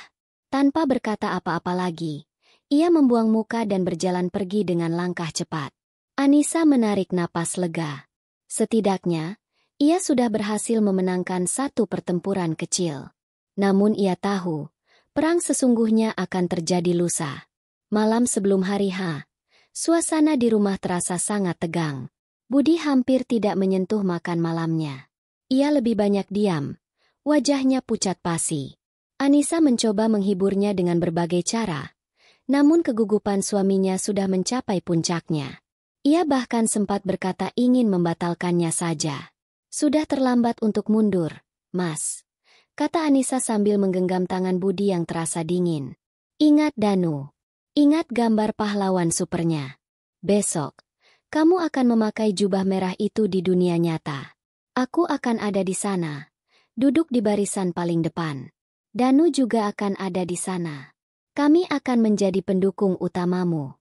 Tanpa berkata apa-apa lagi, ia membuang muka dan berjalan pergi dengan langkah cepat. Anissa menarik napas lega. Setidaknya, ia sudah berhasil memenangkan satu pertempuran kecil. Namun ia tahu, perang sesungguhnya akan terjadi lusa. Malam sebelum hari H, suasana di rumah terasa sangat tegang. Budi hampir tidak menyentuh makan malamnya. Ia lebih banyak diam, wajahnya pucat pasi. Anissa mencoba menghiburnya dengan berbagai cara, namun kegugupan suaminya sudah mencapai puncaknya. Ia bahkan sempat berkata ingin membatalkannya saja. Sudah terlambat untuk mundur, Mas, kata Anissa sambil menggenggam tangan Budi yang terasa dingin. Ingat Danu. Ingat gambar pahlawan supernya. Besok, kamu akan memakai jubah merah itu di dunia nyata. Aku akan ada di sana, duduk di barisan paling depan. Danu juga akan ada di sana. Kami akan menjadi pendukung utamamu.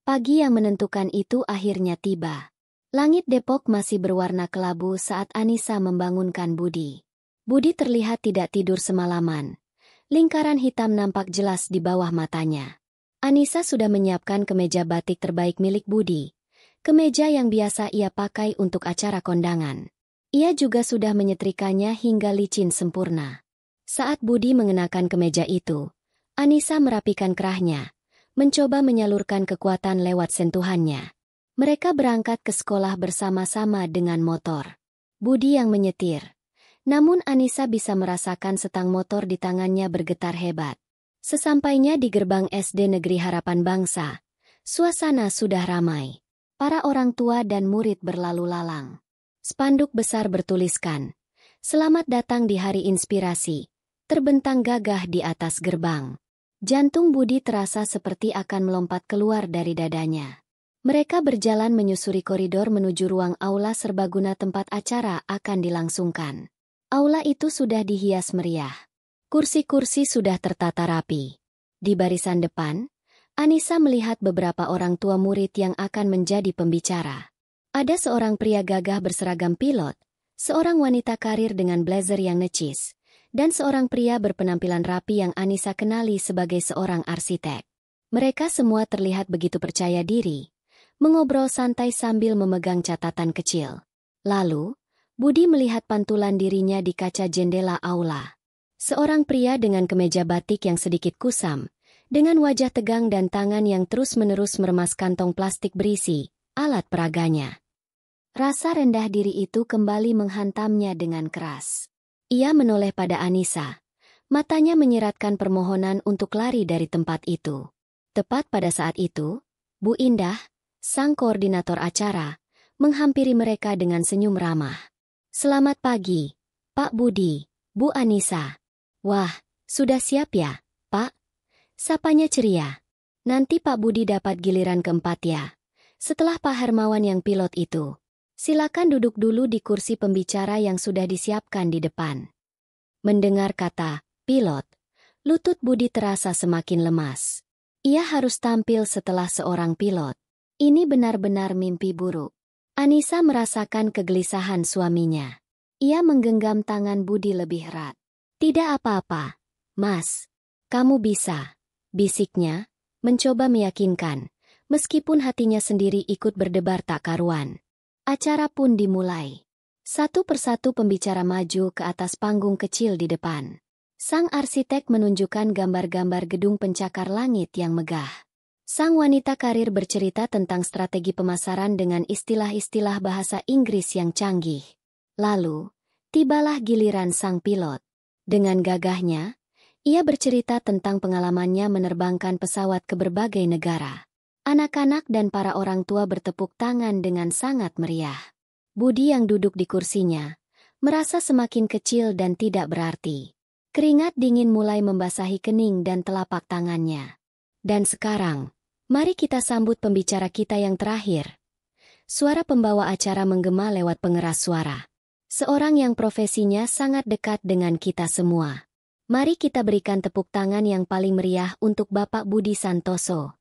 Pagi yang menentukan itu akhirnya tiba. Langit Depok masih berwarna kelabu saat Anissa membangunkan Budi. Budi terlihat tidak tidur semalaman. Lingkaran hitam nampak jelas di bawah matanya. Anissa sudah menyiapkan kemeja batik terbaik milik Budi. Kemeja yang biasa ia pakai untuk acara kondangan. Ia juga sudah menyetrikanya hingga licin sempurna. Saat Budi mengenakan kemeja itu, Anissa merapikan kerahnya, mencoba menyalurkan kekuatan lewat sentuhannya. Mereka berangkat ke sekolah bersama-sama dengan motor. Budi yang menyetir. Namun Anissa bisa merasakan setang motor di tangannya bergetar hebat. Sesampainya di gerbang SD Negeri Harapan Bangsa, suasana sudah ramai. Para orang tua dan murid berlalu lalang. Spanduk besar bertuliskan, "Selamat datang di Hari Inspirasi," terbentang gagah di atas gerbang. Jantung Budi terasa seperti akan melompat keluar dari dadanya. Mereka berjalan menyusuri koridor menuju ruang aula serbaguna tempat acara akan dilangsungkan. Aula itu sudah dihias meriah. Kursi-kursi sudah tertata rapi. Di barisan depan, Anissa melihat beberapa orang tua murid yang akan menjadi pembicara. Ada seorang pria gagah berseragam pilot, seorang wanita karir dengan blazer yang necis, dan seorang pria berpenampilan rapi yang Anissa kenali sebagai seorang arsitek. Mereka semua terlihat begitu percaya diri, mengobrol santai sambil memegang catatan kecil. Lalu, Budi melihat pantulan dirinya di kaca jendela aula. Seorang pria dengan kemeja batik yang sedikit kusam, dengan wajah tegang dan tangan yang terus-menerus meremas kantong plastik berisi alat peraganya. Rasa rendah diri itu kembali menghantamnya dengan keras. Ia menoleh pada Anissa. Matanya menyiratkan permohonan untuk lari dari tempat itu. Tepat pada saat itu, Bu Indah, sang koordinator acara, menghampiri mereka dengan senyum ramah. "Selamat pagi, Pak Budi, Bu Anissa." "Wah, sudah siap ya, Pak?" sapanya ceria. "Nanti Pak Budi dapat giliran keempat ya. Setelah Pak Hermawan yang pilot itu. Silakan duduk dulu di kursi pembicara yang sudah disiapkan di depan." Mendengar kata pilot, lutut Budi terasa semakin lemas. Ia harus tampil setelah seorang pilot. Ini benar-benar mimpi buruk. Anissa merasakan kegelisahan suaminya. Ia menggenggam tangan Budi lebih erat. "Tidak apa-apa, Mas. Kamu bisa," bisiknya, mencoba meyakinkan, meskipun hatinya sendiri ikut berdebar tak karuan. Acara pun dimulai. Satu persatu pembicara maju ke atas panggung kecil di depan. Sang arsitek menunjukkan gambar-gambar gedung pencakar langit yang megah. Sang wanita karir bercerita tentang strategi pemasaran dengan istilah-istilah bahasa Inggris yang canggih. Lalu, tibalah giliran sang pilot. Dengan gagahnya, ia bercerita tentang pengalamannya menerbangkan pesawat ke berbagai negara. Anak-anak dan para orang tua bertepuk tangan dengan sangat meriah. Budi yang duduk di kursinya, merasa semakin kecil dan tidak berarti. Keringat dingin mulai membasahi kening dan telapak tangannya. Dan sekarang, mari kita sambut pembicara kita yang terakhir. Suara pembawa acara menggema lewat pengeras suara. Seorang yang profesinya sangat dekat dengan kita semua. Mari kita berikan tepuk tangan yang paling meriah untuk Bapak Budi Santoso.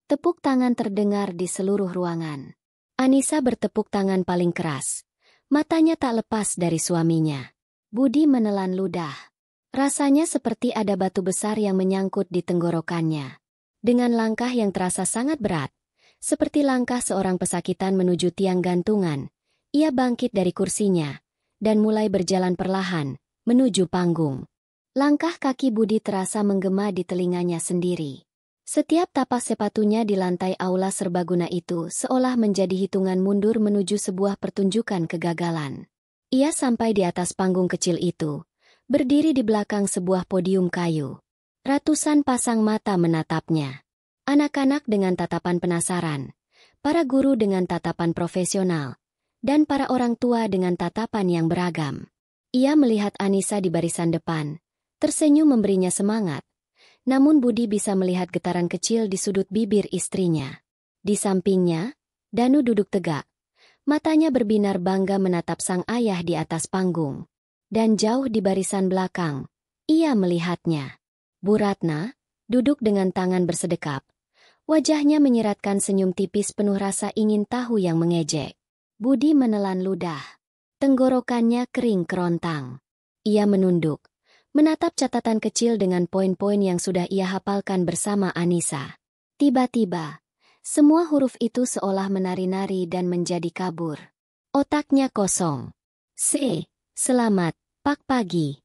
Tepuk tangan terdengar di seluruh ruangan. Anissa bertepuk tangan paling keras. Matanya tak lepas dari suaminya. Budi menelan ludah. Rasanya seperti ada batu besar yang menyangkut di tenggorokannya. Dengan langkah yang terasa sangat berat, seperti langkah seorang pesakitan menuju tiang gantungan, ia bangkit dari kursinya, dan mulai berjalan perlahan, menuju panggung. Langkah kaki Budi terasa menggema di telinganya sendiri. Setiap tapak sepatunya di lantai aula serbaguna itu seolah menjadi hitungan mundur menuju sebuah pertunjukan kegagalan. Ia sampai di atas panggung kecil itu, berdiri di belakang sebuah podium kayu. Ratusan pasang mata menatapnya. Anak-anak dengan tatapan penasaran, para guru dengan tatapan profesional, dan para orang tua dengan tatapan yang beragam. Ia melihat Anissa di barisan depan, tersenyum memberinya semangat. Namun Budi bisa melihat getaran kecil di sudut bibir istrinya. Di sampingnya, Danu duduk tegak. Matanya berbinar bangga menatap sang ayah di atas panggung. Dan jauh di barisan belakang, ia melihatnya. Bu Ratna, duduk dengan tangan bersedekap. Wajahnya menyiratkan senyum tipis penuh rasa ingin tahu yang mengejek. Budi menelan ludah. Tenggorokannya kering kerontang. Ia menunduk, menatap catatan kecil dengan poin-poin yang sudah ia hafalkan bersama Anissa. Tiba-tiba, semua huruf itu seolah menari-nari dan menjadi kabur. Otaknya kosong. Selamat, Pak Pagi.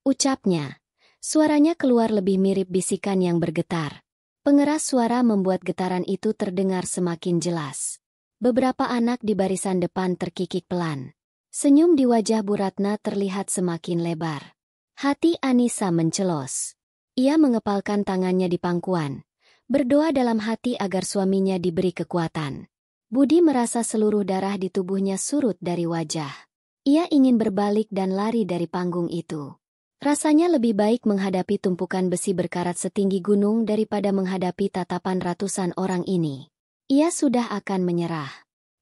Ucapnya. Suaranya keluar lebih mirip bisikan yang bergetar. Pengeras suara membuat getaran itu terdengar semakin jelas. Beberapa anak di barisan depan terkikik pelan. Senyum di wajah Bu Ratna terlihat semakin lebar. Hati Anissa mencelos. Ia mengepalkan tangannya di pangkuan, berdoa dalam hati agar suaminya diberi kekuatan. Budi merasa seluruh darah di tubuhnya surut dari wajah. Ia ingin berbalik dan lari dari panggung itu. Rasanya lebih baik menghadapi tumpukan besi berkarat setinggi gunung daripada menghadapi tatapan ratusan orang ini. Ia sudah akan menyerah.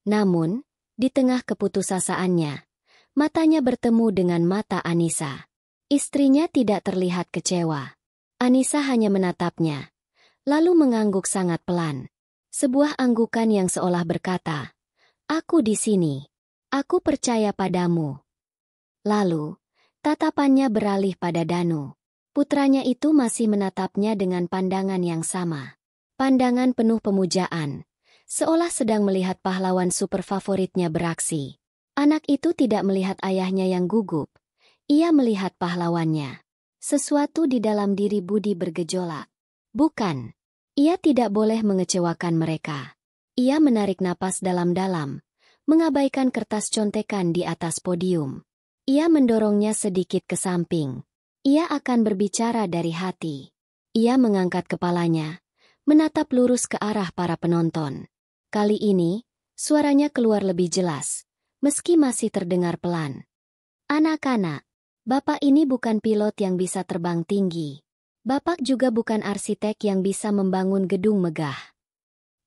Namun, di tengah keputusasaannya, matanya bertemu dengan mata Anissa. Istrinya tidak terlihat kecewa. Anissa hanya menatapnya, lalu mengangguk sangat pelan. Sebuah anggukan yang seolah berkata, "Aku di sini. Aku percaya padamu." Lalu, tatapannya beralih pada Danu. Putranya itu masih menatapnya dengan pandangan yang sama. Pandangan penuh pemujaan, seolah sedang melihat pahlawan super favoritnya beraksi. Anak itu tidak melihat ayahnya yang gugup. Ia melihat pahlawannya. Sesuatu di dalam diri Budi bergejolak. Bukan. Ia tidak boleh mengecewakan mereka. Ia menarik napas dalam-dalam, mengabaikan kertas contekan di atas podium. Ia mendorongnya sedikit ke samping. Ia akan berbicara dari hati. Ia mengangkat kepalanya, menatap lurus ke arah para penonton. Kali ini, suaranya keluar lebih jelas, meski masih terdengar pelan. "Anak-anak, Bapak ini bukan pilot yang bisa terbang tinggi. Bapak juga bukan arsitek yang bisa membangun gedung megah."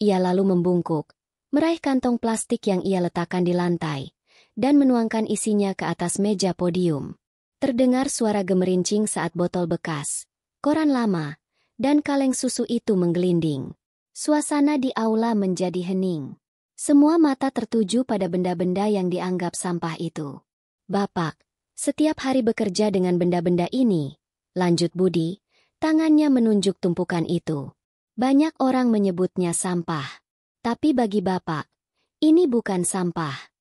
Ia lalu membungkuk, meraih kantong plastik yang ia letakkan di lantai, dan menuangkan isinya ke atas meja podium. Terdengar suara gemerincing saat botol bekas, koran lama, dan kaleng susu itu menggelinding. Suasana di aula menjadi hening. Semua mata tertuju pada benda-benda yang dianggap sampah itu. "Bapak, setiap hari bekerja dengan benda-benda ini," lanjut Budi, tangannya menunjuk tumpukan itu. "Banyak orang menyebutnya sampah. Tapi bagi Bapak, ini bukan sampah.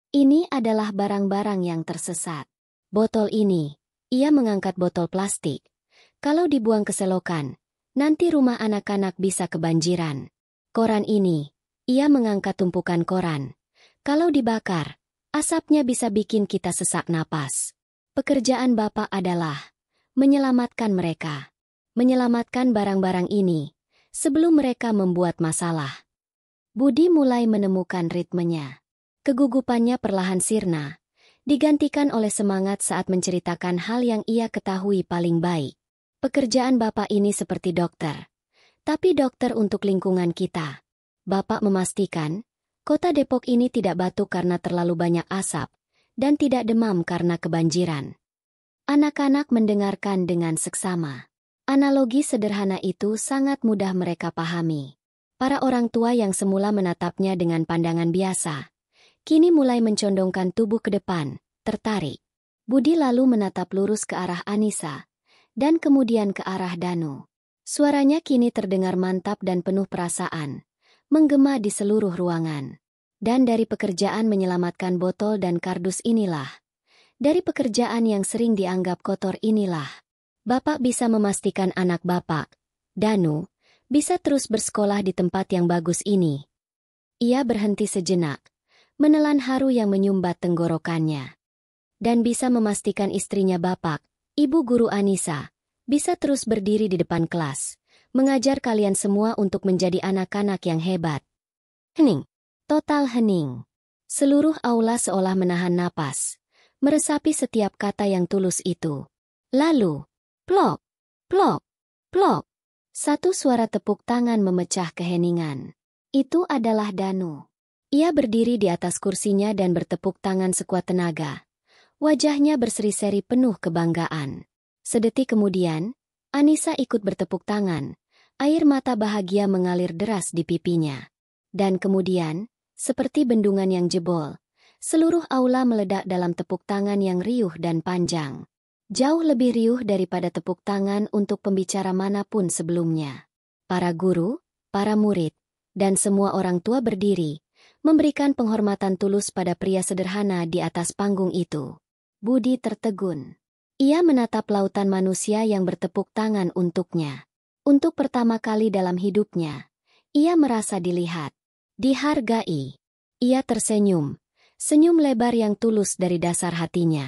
Ini adalah barang-barang yang tersesat. Botol ini," ia mengangkat botol plastik, "kalau dibuang ke selokan, Nanti rumah anak-anak bisa kebanjiran. Koran ini, ia mengangkat tumpukan koran. Kalau dibakar, asapnya bisa bikin kita sesak napas. Pekerjaan Bapak adalah menyelamatkan mereka. Menyelamatkan barang-barang ini sebelum mereka membuat masalah. Budi mulai menemukan ritmenya. Kegugupannya perlahan sirna, digantikan oleh semangat saat menceritakan hal yang ia ketahui paling baik. Pekerjaan Bapak ini seperti dokter. Tapi dokter untuk lingkungan kita. Bapak memastikan, kota Depok ini tidak batuk karena terlalu banyak asap, dan tidak demam karena kebanjiran. Anak-anak mendengarkan dengan seksama. Analogi sederhana itu sangat mudah mereka pahami. Para orang tua yang semula menatapnya dengan pandangan biasa, kini mulai mencondongkan tubuh ke depan, tertarik. Budi lalu menatap lurus ke arah Anissa, dan kemudian ke arah Danu. Suaranya kini terdengar mantap dan penuh perasaan, menggema di seluruh ruangan. Dan dari pekerjaan menyelamatkan botol dan kardus inilah, dari pekerjaan yang sering dianggap kotor inilah, Bapak bisa memastikan anak Bapak, Danu, bisa terus bersekolah di tempat yang bagus ini. Ia berhenti sejenak, menelan haru yang menyumbat tenggorokannya. Dan bisa memastikan istrinya Bapak, Ibu Guru Anissa, bisa terus berdiri di depan kelas, mengajar kalian semua untuk menjadi anak-anak yang hebat. Hening. Total hening. Seluruh aula seolah menahan napas, meresapi setiap kata yang tulus itu. Lalu, plok, plok, plok. Satu suara tepuk tangan memecah keheningan. Itu adalah Danu. Ia berdiri di atas kursinya dan bertepuk tangan sekuat tenaga. Wajahnya berseri-seri penuh kebanggaan. Sedetik kemudian, Anissa ikut bertepuk tangan. Air mata bahagia mengalir deras di pipinya. Dan kemudian, seperti bendungan yang jebol, seluruh aula meledak dalam tepuk tangan yang riuh dan panjang. Jauh lebih riuh daripada tepuk tangan untuk pembicara manapun sebelumnya. Para guru, para murid, dan semua orang tua berdiri, memberikan penghormatan tulus pada pria sederhana di atas panggung itu. Budi tertegun. Ia menatap lautan manusia yang bertepuk tangan untuknya. Untuk pertama kali dalam hidupnya, ia merasa dilihat, dihargai. Ia tersenyum, senyum lebar yang tulus dari dasar hatinya.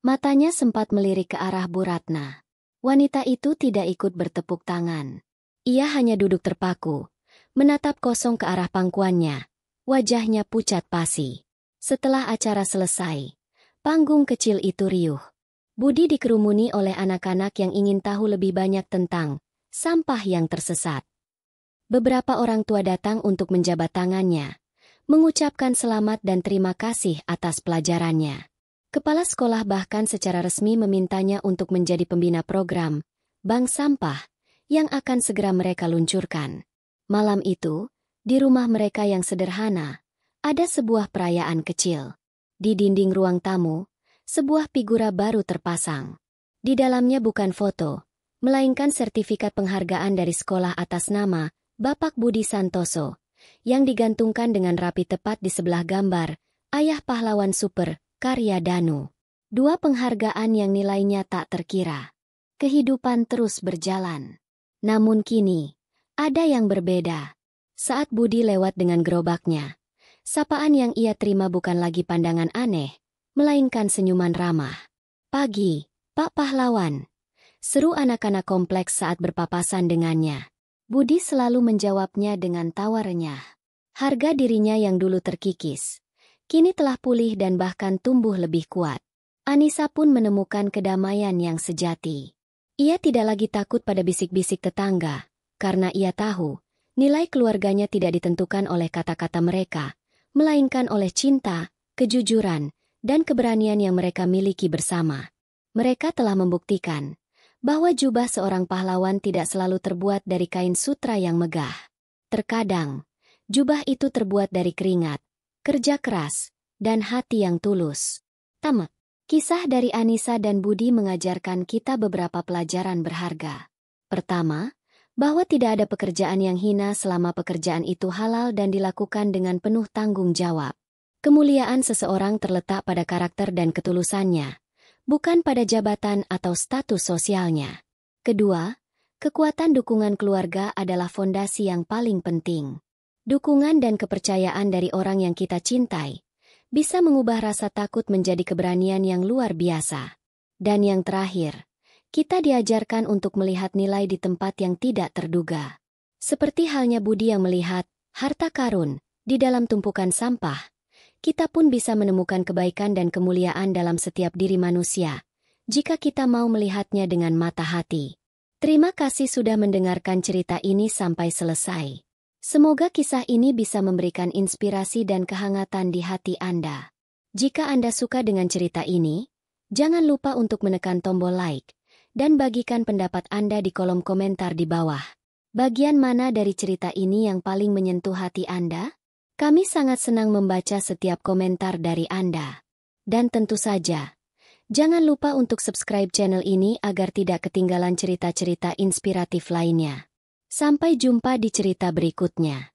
Matanya sempat melirik ke arah Bu Ratna. Wanita itu tidak ikut bertepuk tangan. Ia hanya duduk terpaku, menatap kosong ke arah pangkuannya. Wajahnya pucat pasi. Setelah acara selesai, panggung kecil itu riuh. Budi dikerumuni oleh anak-anak yang ingin tahu lebih banyak tentang sampah yang tersesat. Beberapa orang tua datang untuk menjabat tangannya, mengucapkan selamat dan terima kasih atas pelajarannya. Kepala sekolah bahkan secara resmi memintanya untuk menjadi pembina program Bank Sampah yang akan segera mereka luncurkan. Malam itu, di rumah mereka yang sederhana, ada sebuah perayaan kecil. Di dinding ruang tamu, sebuah figura baru terpasang. Di dalamnya bukan foto, melainkan sertifikat penghargaan dari sekolah atas nama Bapak Budi Santoso, yang digantungkan dengan rapi tepat di sebelah gambar Ayah Pahlawan Super, karya Danu. Dua penghargaan yang nilainya tak terkira. Kehidupan terus berjalan. Namun kini, ada yang berbeda. Saat Budi lewat dengan gerobaknya, sapaan yang ia terima bukan lagi pandangan aneh, melainkan senyuman ramah. "Pagi, Pak Pahlawan," seru anak-anak kompleks saat berpapasan dengannya. Budi selalu menjawabnya dengan tawa renyah. Harga dirinya yang dulu terkikis, kini telah pulih dan bahkan tumbuh lebih kuat. Anissa pun menemukan kedamaian yang sejati. Ia tidak lagi takut pada bisik-bisik tetangga, karena ia tahu, nilai keluarganya tidak ditentukan oleh kata-kata mereka, melainkan oleh cinta, kejujuran, dan keberanian yang mereka miliki bersama. Mereka telah membuktikan bahwa jubah seorang pahlawan tidak selalu terbuat dari kain sutra yang megah. Terkadang, jubah itu terbuat dari keringat, kerja keras, dan hati yang tulus. Tamat. Kisah dari Anissa dan Budi mengajarkan kita beberapa pelajaran berharga. Pertama, bahwa tidak ada pekerjaan yang hina selama pekerjaan itu halal dan dilakukan dengan penuh tanggung jawab. Kemuliaan seseorang terletak pada karakter dan ketulusannya, bukan pada jabatan atau status sosialnya. Kedua, Kekuatan dukungan keluarga adalah fondasi yang paling penting. Dukungan dan kepercayaan dari orang yang kita cintai bisa mengubah rasa takut menjadi keberanian yang luar biasa. Dan yang terakhir, kita diajarkan untuk melihat nilai di tempat yang tidak terduga. Seperti halnya Budi yang melihat harta karun di dalam tumpukan sampah, kita pun bisa menemukan kebaikan dan kemuliaan dalam setiap diri manusia, jika kita mau melihatnya dengan mata hati. Terima kasih sudah mendengarkan cerita ini sampai selesai. Semoga kisah ini bisa memberikan inspirasi dan kehangatan di hati Anda. Jika Anda suka dengan cerita ini, jangan lupa untuk menekan tombol like dan bagikan pendapat Anda di kolom komentar di bawah. Bagian mana dari cerita ini yang paling menyentuh hati Anda? Kami sangat senang membaca setiap komentar dari Anda. Dan tentu saja, jangan lupa untuk subscribe channel ini agar tidak ketinggalan cerita-cerita inspiratif lainnya. Sampai jumpa di cerita berikutnya.